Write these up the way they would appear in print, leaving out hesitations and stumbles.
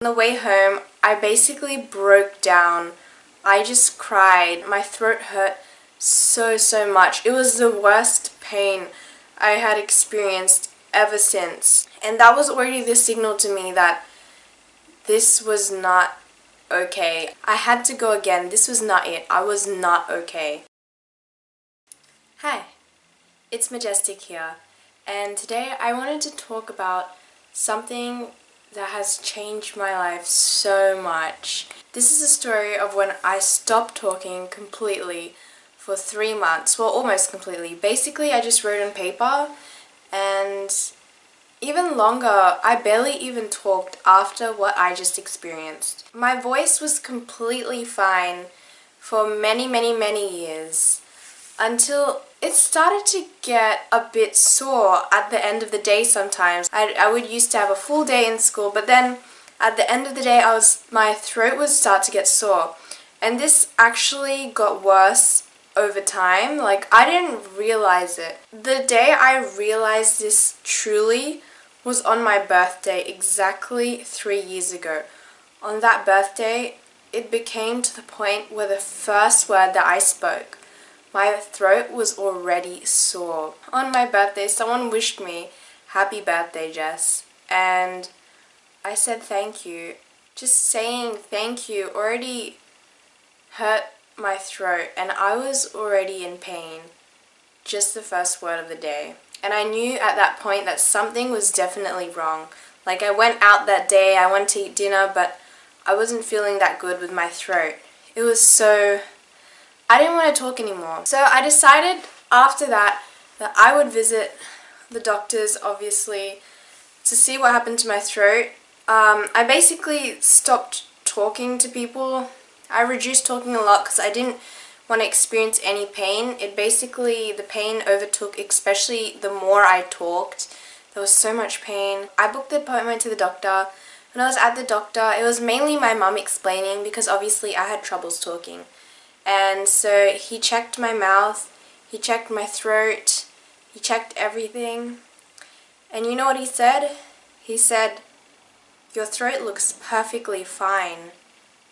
On the way home, I basically broke down. I just cried. My throat hurt so much. It was the worst pain I had experienced ever since. And that was already the signal to me that this was not okay. I had to go again. This was not it. I was not okay. Hi, it's Majestic here. And today I wanted to talk about something that has changed my life so much. This is a story of when I stopped talking completely for 3 months. Well, almost completely. Basically, I just wrote on paper, and even longer, I barely even talked after what I just experienced. My voice was completely fine for many years, until it started to get a bit sore at the end of the day sometimes. I would used to have a full day in school, but then at the end of the day my throat would start to get sore. And this actually got worse over time. Like, I didn't realize it. The day I realized this truly was on my birthday exactly 3 years ago. On that birthday, it became to the point where the first word that I spoke, my throat was already sore. On my birthday, someone wished me, "Happy birthday, Jess." And I said thank you. Just saying thank you already hurt my throat, and I was already in pain. Just the first word of the day. And I knew at that point that something was definitely wrong. Like, I went out that day, I went to eat dinner, but I wasn't feeling that good with my throat. It was so... I didn't want to talk anymore. So I decided after that I would visit the doctors, obviously, to see what happened to my throat. I basically stopped talking to people. I reduced talking a lot because I didn't want to experience any pain. The pain overtook, especially the more I talked. There was so much pain. I booked the appointment to the doctor. When I was at the doctor, it was mainly my mum explaining, because obviously I had troubles talking. And so he checked my mouth, he checked my throat, he checked everything. And you know what he said? He said, "Your throat looks perfectly fine.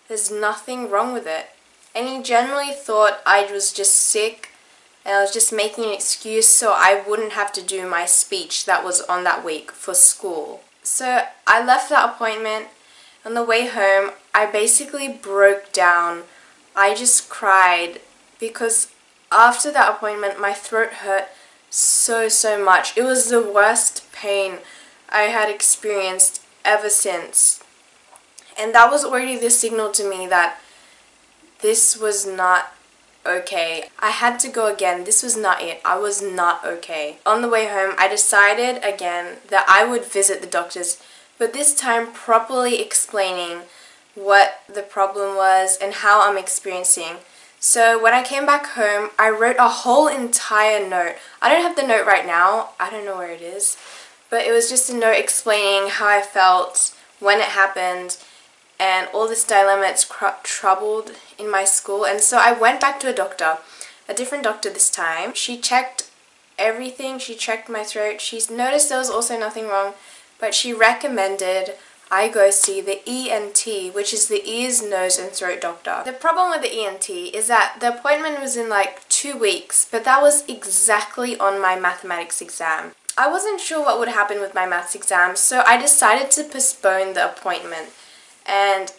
There's nothing wrong with it." And he generally thought I was just sick and I was just making an excuse so I wouldn't have to do my speech that was on that week for school. So I left that appointment. On the way home, I basically broke down. I just cried because after that appointment, my throat hurt so much. It was the worst pain I had experienced ever since. And that was already the signal to me that this was not okay. I had to go again. This was not it. I was not okay. On the way home, I decided again that I would visit the doctors, but this time properly explaining what the problem was and how I'm experiencing. So when I came back home, I wrote a whole entire note. I don't have the note right now. I don't know where it is. But it was just a note explaining how I felt, when it happened, and all this dilemma it's troubled in my school. And so I went back to a different doctor this time. She checked everything. She checked my throat. She's noticed there was also nothing wrong, but she recommended I go see the ENT, which is the ears, nose and throat doctor. The problem with the ENT is that the appointment was in like 2 weeks, but that was exactly on my mathematics exam. I wasn't sure what would happen with my maths exam, so I decided to postpone the appointment. And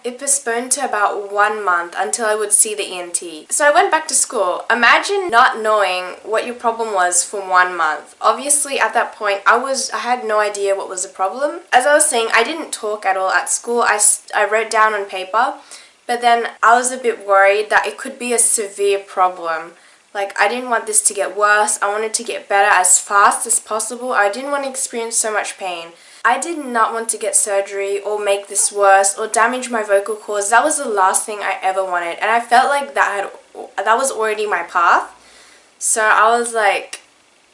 it postponed to about 1 month until I would see the ENT. So I went back to school. Imagine not knowing what your problem was for 1 month. Obviously at that point I had no idea what was the problem. As I was saying, I didn't talk at all at school. I wrote down on paper, but then I was a bit worried that it could be a severe problem. Like, I didn't want this to get worse. I wanted to get better as fast as possible. I didn't want to experience so much pain. I did not want to get surgery or make this worse or damage my vocal cords. That was the last thing I ever wanted. And I felt like that was already my path. So I was like,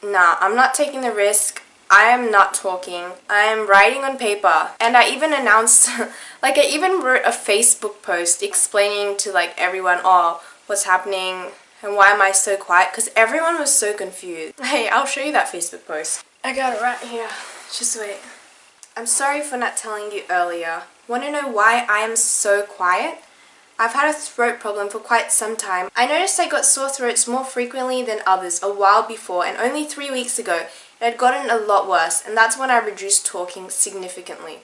nah, I'm not taking the risk. I am not talking. I am writing on paper. And I even announced, I even wrote a Facebook post explaining to everyone, oh, what's happening and why am I so quiet? Because everyone was so confused. Hey, I'll show you that Facebook post. I got it right here. Just wait. I'm sorry for not telling you earlier Want to know why I am so quiet? I've had a throat problem for quite some time. I noticed I got sore throats more frequently than others a while before, and only 3 weeks ago it had gotten a lot worse, and that's when I reduced talking significantly.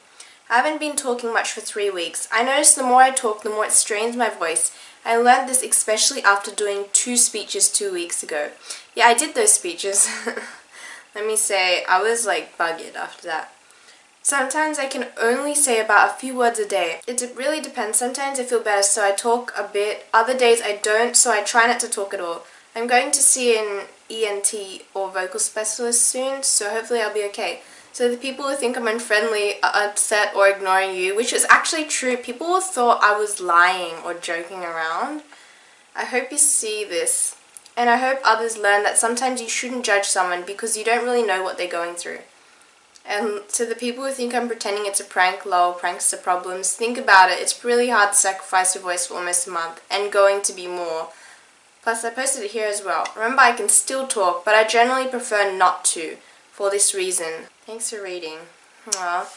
I haven't been talking much for 3 weeks. I noticed the more I talk, the more it strains my voice. I learned this especially after doing 2 speeches 2 weeks ago. Yeah, I did those speeches. Let me say, I was like buggered after that. Sometimes I can only say about a few words a day. It really depends. Sometimes I feel better, so I talk a bit. Other days I don't, so I try not to talk at all. I'm going to see an ENT or vocal specialist soon, so hopefully I'll be okay. So the people who think I'm unfriendly, are upset or ignoring you, which is actually true. People thought I was lying or joking around. I hope you see this. And I hope others learn that sometimes you shouldn't judge someone because you don't really know what they're going through. And to the people who think I'm pretending it's a prank, lol, pranks are problems, think about it. It's really hard to sacrifice your voice for almost a month, and going to be more. Plus, I posted it here as well. Remember, I can still talk, but I generally prefer not to, for this reason. Thanks for reading. Aww,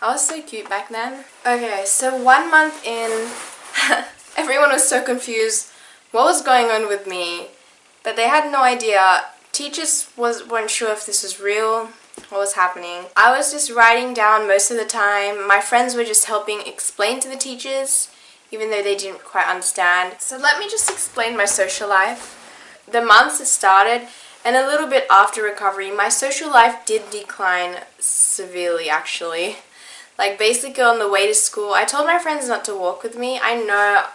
I was so cute back then. Okay, so 1 month in, everyone was so confused what was going on with me, but they had no idea. Teachers weren't sure if this was real, what was happening. I was just writing down most of the time. My friends were just helping explain to the teachers, even though they didn't quite understand. So let me just explain my social life. The months it started, and a little bit after recovery, my social life did decline severely, actually. Like, basically on the way to school, I told my friends not to walk with me. I know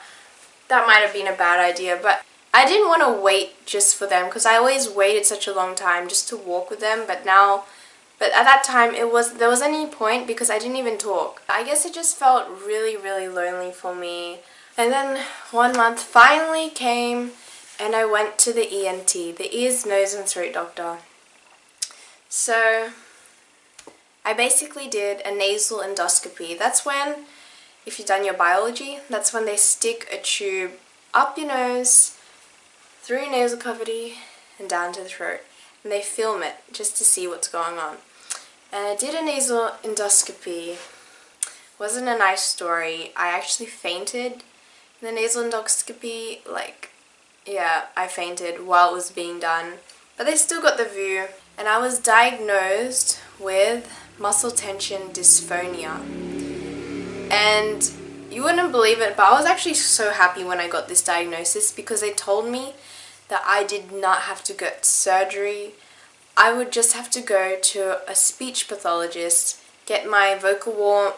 that might have been a bad idea, but I didn't want to wait just for them, because I always waited such a long time just to walk with them, but at that time there wasn't any point because I didn't even talk. I guess it just felt really, really lonely for me. And then 1 month finally came and I went to the ENT, the ears, nose and throat doctor. So I basically did a nasal endoscopy. That's when, if you've done your biology, that's when they stick a tube up your nose, through your nasal cavity and down to the throat. And they film it just to see what's going on. And I did a nasal endoscopy. Wasn't a nice story. I actually fainted in the nasal endoscopy. I fainted while it was being done. But they still got the view. And I was diagnosed with muscle tension dysphonia. And you wouldn't believe it, but I was actually so happy when I got this diagnosis because they told me that I did not have to get surgery. I would just have to go to a speech pathologist, get my vocal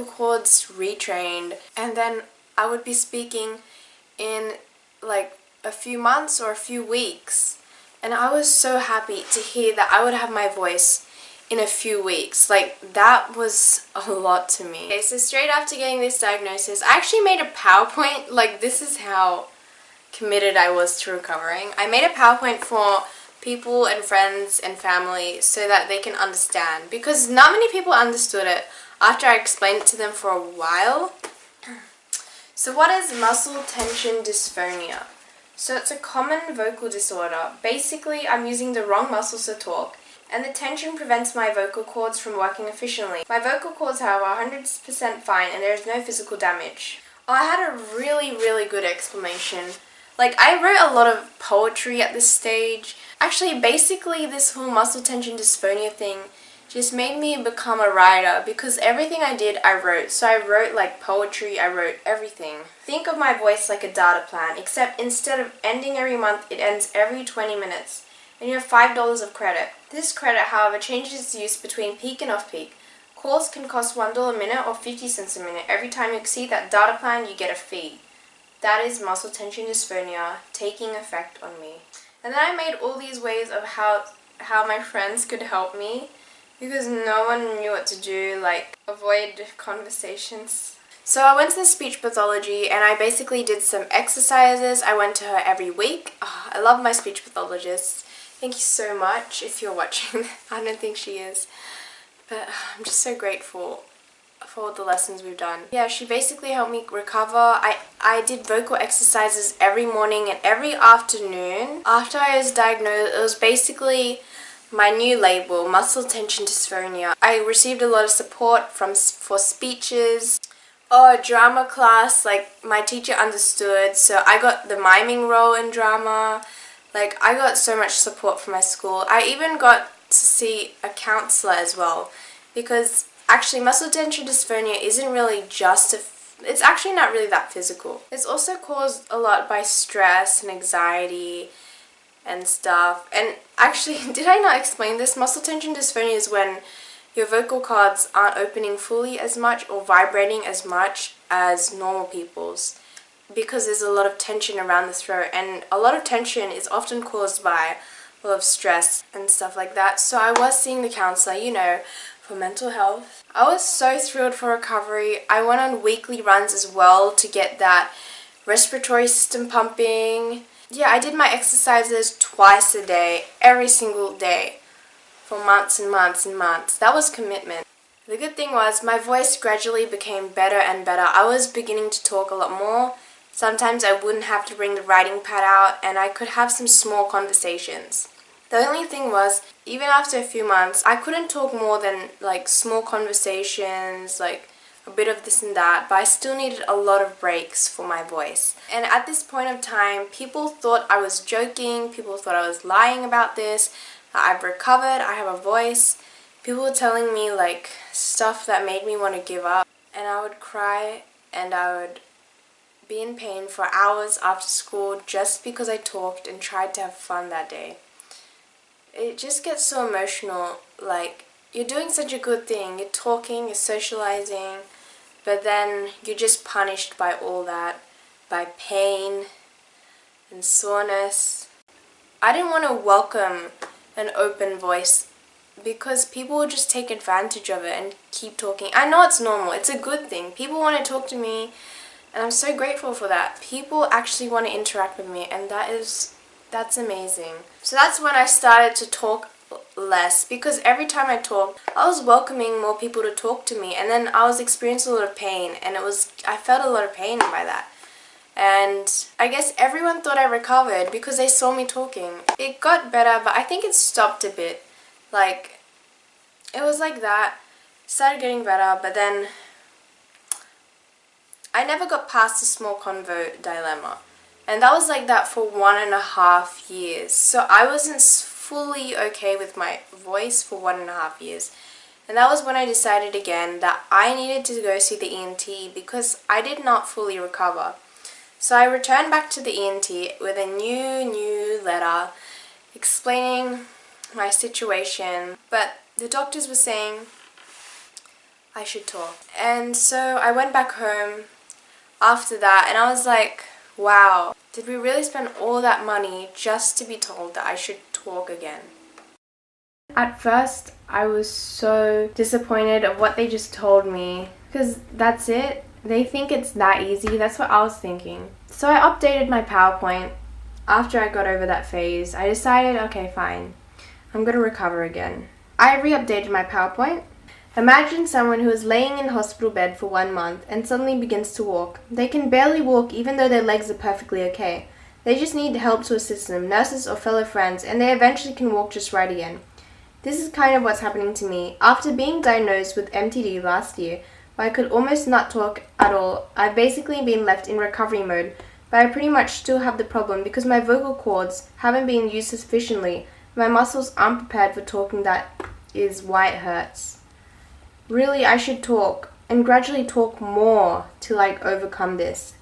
cords retrained, and then I would be speaking in like a few months or a few weeks. And I was so happy to hear that I would have my voice in a few weeks. Like, that was a lot to me. Okay, so straight after getting this diagnosis, I actually made a PowerPoint. Like, this is how committed I was to recovering. I made a PowerPoint for people and friends and family so that they can understand, because not many people understood it after I explained it to them for a while. So what is muscle tension dysphonia? So it's a common vocal disorder. Basically, I'm using the wrong muscles to talk, and the tension prevents my vocal cords from working efficiently. My vocal cords, however, are 100% fine and there is no physical damage. Oh, I had a really, really good explanation. Like, I wrote a lot of poetry at this stage. Actually, basically, this whole muscle tension dysphonia thing just made me become a writer, because everything I did, I wrote. So I wrote like poetry, I wrote everything. Think of my voice like a data plan, except instead of ending every month, it ends every 20 minutes. And you have $5 of credit. This credit, however, changes its use between peak and off-peak. Calls can cost $1 a minute or 50 cents a minute. Every time you exceed that data plan, you get a fee. That is muscle tension dysphonia taking effect on me. And then I made all these ways of how my friends could help me, because no one knew what to do, like avoid conversations. So I went to the speech pathology and I basically did some exercises. I went to her every week. Oh, I love my speech pathologist. Thank you so much if you're watching. I don't think she is. But I'm just so grateful for all the lessons we've done. Yeah, she basically helped me recover. I did vocal exercises every morning and every afternoon. After I was diagnosed, it was basically my new label, muscle tension dysphonia. I received a lot of support for speeches. Oh, drama class, like my teacher understood, so I got the miming role in drama. Like I got so much support from my school. I even got to see a counselor as well, because actually muscle tension dysphonia isn't really just it's actually not really that physical. It's also caused a lot by stress and anxiety and stuff. And actually, did I not explain this? Muscle tension dysphonia is when your vocal cords aren't opening fully as much or vibrating as much as normal people's, because there's a lot of tension around the throat, and a lot of tension is often caused by a lot of stress and stuff like that. So I was seeing the counselor, for mental health. I was so thrilled for recovery. I went on weekly runs as well to get that respiratory system pumping. Yeah, I did my exercises twice a day, every single day, for months and months and months. That was commitment. The good thing was my voice gradually became better and better. I was beginning to talk a lot more. Sometimes I wouldn't have to bring the writing pad out and I could have some small conversations. The only thing was, even after a few months, I couldn't talk more than like small conversations, like a bit of this and that, but I still needed a lot of breaks for my voice. And at this point of time, people thought I was joking, people thought I was lying about this, that I've recovered, I have a voice. People were telling me like stuff that made me want to give up, and I would cry and I would be in pain for hours after school just because I talked and tried to have fun that day. It just gets so emotional, like you're doing such a good thing, you're talking, you're socializing, but then you're just punished by all that, by pain and soreness. I didn't want to welcome an open voice because people will just take advantage of it and keep talking. I know it's normal, it's a good thing. People want to talk to me and I'm so grateful for that. People actually want to interact with me, and that's amazing. So that's when I started to talk less, because every time I talked, I was welcoming more people to talk to me, and then I was experiencing a lot of pain, and I felt a lot of pain by that. And I guess everyone thought I recovered because they saw me talking. It got better, but I think it stopped a bit. Like, it was like that. It started getting better, but then I never got past the small convo dilemma. And that was like that for 1.5 years. So I wasn't fully okay with my voice for 1.5 years. And that was when I decided again that I needed to go see the ENT because I did not fully recover. So I returned back to the ENT with a new letter explaining my situation. But the doctors were saying I should talk. And so I went back home after that, and I was like, wow, did we really spend all that money just to be told that I should talk again? At first, I was so disappointed of what they just told me, because that's it. They think it's that easy. That's what I was thinking. So I updated my PowerPoint after I got over that phase. I decided, okay, fine, I'm going to recover again. I re-updated my PowerPoint. Imagine someone who is laying in a hospital bed for 1 month and suddenly begins to walk. They can barely walk even though their legs are perfectly okay. They just need help to assist them, nurses or fellow friends, and they eventually can walk just right again. This is kind of what's happening to me. After being diagnosed with MTD last year, where I could almost not talk at all, I've basically been left in recovery mode, but I pretty much still have the problem because my vocal cords haven't been used sufficiently. My muscles aren't prepared for talking. That is why it hurts. Really, I should talk and gradually talk more to overcome this.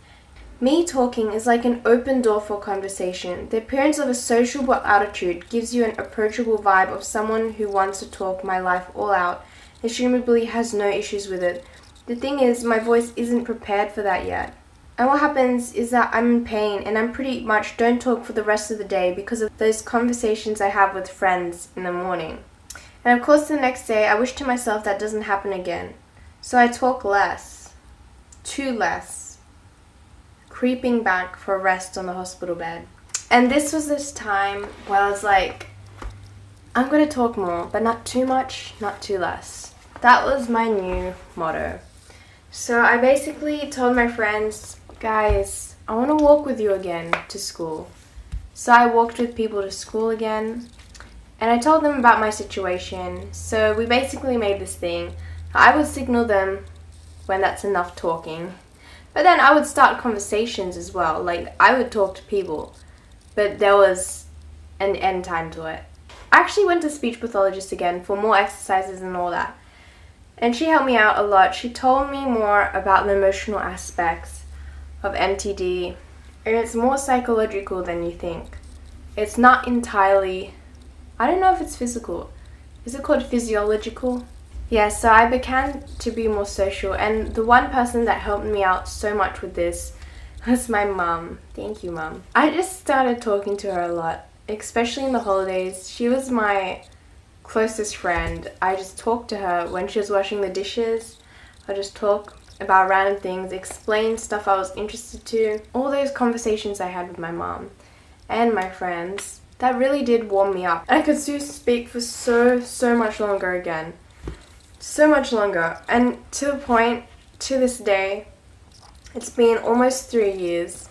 Me talking is like an open door for conversation. The appearance of a sociable attitude gives you an approachable vibe of someone who wants to talk my life all out, and presumably has no issues with it. The thing is, my voice isn't prepared for that yet. And what happens is that I'm in pain and I'm pretty much don't talk for the rest of the day because of those conversations I have with friends in the morning. And of course the next day I wish to myself that doesn't happen again. So I talk less. Too less. Creeping back for rest on the hospital bed. And this was this time where I was like, I'm going to talk more, but not too much, not too less. That was my new motto. So I basically told my friends, guys, I want to walk with you again to school. So I walked with people to school again. And I told them about my situation, so we basically made this thing. I would signal them when that's enough talking. But then I would start conversations as well. Like, I would talk to people, but there was an end time to it. I actually went to speech pathologist again for more exercises and all that. And she helped me out a lot. She told me more about the emotional aspects of MTD. And it's more psychological than you think. It's not entirely, I don't know if it's physical. Is it called physiological? Yeah, so I began to be more social, and the one person that helped me out so much with this was my mum. Thank you, Mum. I just started talking to her a lot, especially in the holidays. She was my closest friend. I just talked to her when she was washing the dishes. I just talk about random things, explain stuff I was interested to. All those conversations I had with my mum and my friends, that really did warm me up. I could speak for so much longer again. So much longer. And to the point, to this day, it's been almost 3 years.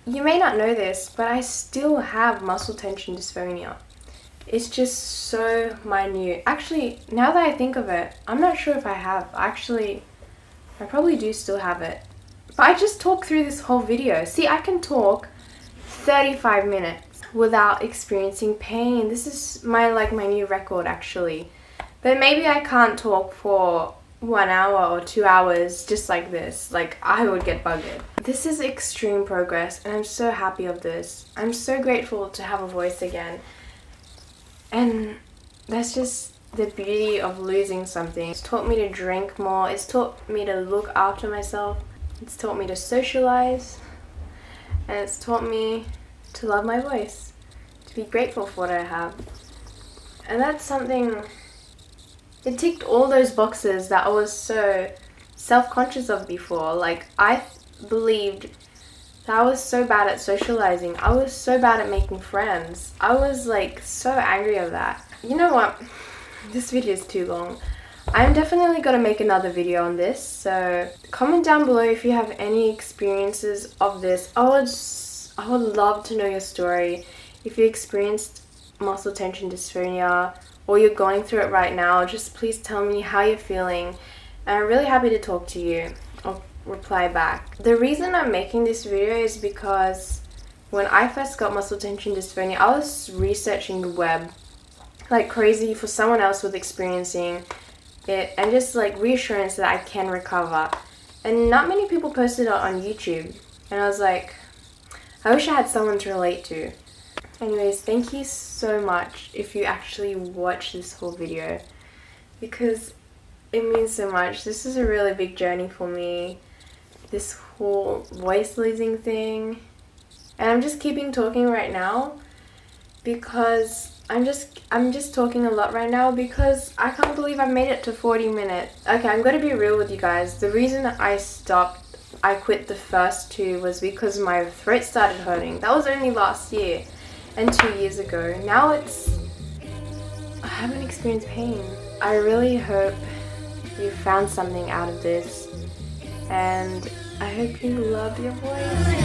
You may not know this, but I still have muscle tension dysphonia. It's just so minute. Actually, now that I think of it, I'm not sure if I have. Actually, I probably do still have it. But I just talked through this whole video. See, I can talk 35 minutes without experiencing pain. This is my new record, actually. But maybe I can't talk for 1 hour or 2 hours just like this. Like, I would get buggered. This is extreme progress, and I'm so happy of this. I'm so grateful to have a voice again. And that's just the beauty of losing something. It's taught me to drink more. It's taught me to look after myself. It's taught me to socialize. And it's taught me to love my voice. To be grateful for what I have. And that's something... It ticked all those boxes that I was so self-conscious of before. Like, I believed that I was so bad at socializing. I was so bad at making friends. I was so angry of that. You know what? This video is too long. I'm definitely going to make another video on this. So comment down below if you have any experiences of this. I would love to know your story. If you experienced muscle tension dysphonia, or you're going through it right now, just please tell me how you're feeling. And I'm really happy to talk to you. I'll reply back. The reason I'm making this video is because when I first got muscle tension dysphonia, I was researching the web like crazy for someone else with experiencing it, and just reassurance that I can recover. And not many people posted it on YouTube. And I was like, I wish I had someone to relate to. Anyways, thank you so much if you actually watch this whole video, because it means so much. This is a really big journey for me, this whole voice losing thing. And I'm just keeping talking right now because I'm just talking a lot right now because I can't believe I've made it to 40 minutes. Okay, I'm going to be real with you guys. The reason I quit the first 2 was because my throat started hurting. That was only last year. And 2 years ago. Now I haven't experienced pain. I really hope you found something out of this, and I hope you love your voice.